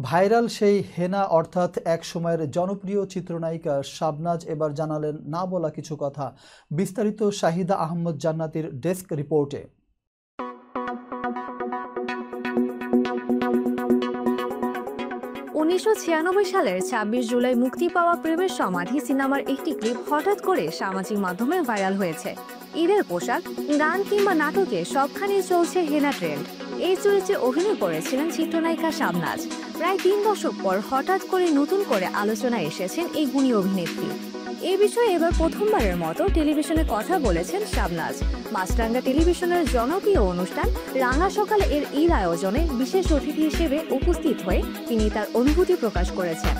Viral সেই হেনা অর্থাৎ এক সময়ের জনপ্রিয় চিত্রনায়িকা শাবনাজ এবার জানালেন না বলা কিছু কথা। বিস্তারিত শাহিদা আহমদ জান্নাতীর ডেস্ক রিপোর্টে। 1996 সালের 26 জুলাই মুক্তি পাওয়া প্রেমের সমাধি সিনেমার একটি ক্লিপ হঠাৎ করে সামাজিক মাধ্যমে ভাইরাল হয়েছে। ঈদের পোশাক, গান কিংবা নাটকে সবখানেই চলছে হেনা ট্রেন্ড। এই চরিত্রে অভিনয় করেছিলেন চিত্রনায়িকা শাবনাজ। প্রায় 3 দশক পর হঠাৎ করে নতুন করে আলোচনায় এসেছেন এই গুণী অভিনেত্রী। এই বিষয়ে এবার প্রথমবারের মতো টেলিভিশনে কথা বলেছেন শাবনাজ। মাছরাঙ্গা টেলিভিশনের জনপ্রিয় অনুষ্ঠান রাঙা সকালে এর ঈদ আয়োজনে বিশেষ অতিথি হিসেবে উপস্থিত হয়ে তিনি তার অনুভূতি প্রকাশ করেছেন।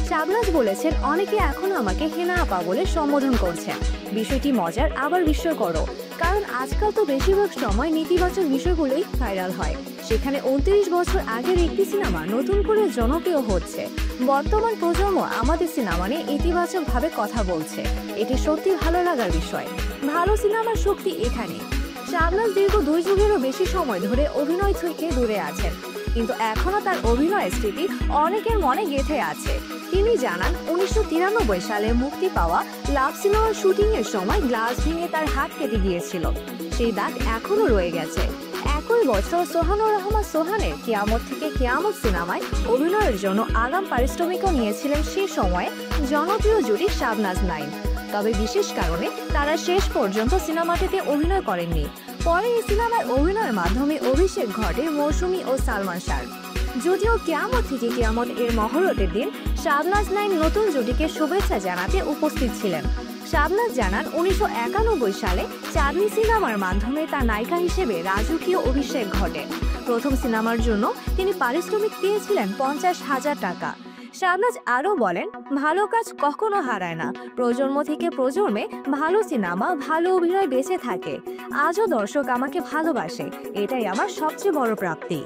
শাবনাজ বলেছেন, অনেকে এখনো আমাকে হেনা আপা বলে সম্বোধন করছেন। বিষয়টি মজার আবার বিস্ময়করও, কারণ আজকাল তো বেশিরভাগ সময় নেতিবাচক বিষয়গুলোই ভাইরাল হয়। সেখানে 29 বছর আগের একটি সিনেমা নতুন করে জনপ্রিয় হচ্ছে। বর্তমান প্রজন্ম আমাদের সিনেমা নিয়ে ইতিবাচকভাবে কথা বলছে। এটি সত্যি ভালো লাগার বিষয়। ভালো সিনেমার শক্তি এখানে। শাবনাজ দীর্ঘ 2 যুগেরও বেশি সময় ধরে অভিনয় থেকে দূরে আছেন, কিন্তু এখনো তার অভিনয়ের স্মৃতি অনেকের মনে গেঁথে আছে। তিনি জানান, 1993 সালে মুক্তি পাওয়া লাভ সিনেমার শুটিং এর সময় গ্লাস ভেঙে তার হাত কেটে গিয়েছিল। সেই দাগ এখনো রয়ে গেছে। একই বছর সোহানুর রহমান সোহানের কিয়ামত থেকে কিয়ামত সিনেমায় অভিনয়ের জন্য আগাম পারিশ্রমিকও নিয়েছিলেন সে সময়ে জনপ্রিয় জুটি শাবনাজ নাইম। তবে বিশেষ কারণে তারা শেষ পর্যন্ত সিনেমাটিতে অভিনয় করেননি। পরে এই সিনেমায় অভিনয়ের মাধ্যমে অভিষেক ঘটে মৌসুমী ও সালমান শাহর। যদিও কিয়ামত থেকে কিয়ামত এর মহরতের দিন শাবনাজ নাইম নতুন জুটিকে শুভেচ্ছা জানাতে উপস্থিত ছিলেন। শাবনাজ জানান, 1991 সালে চাঁদনি সিনেমার মাধ্যমে তার নায়িকা হিসেবে রাজকীয় অভিষেক ঘটে। প্রথম সিনেমার জন্য তিনি পারিশ্রমিক পেয়েছিলেন 50,000 টাকা। শাবনাজ আরও বলেন, ভালো কাজ কখনো হারায় না। প্রজন্ম থেকে প্রজন্মে ভালো সিনেমা, ভালো অভিনয় বেঁচে থাকে। আজও দর্শক আমাকে ভালোবাসে, এটাই আমার সবচেয়ে বড় প্রাপ্তি।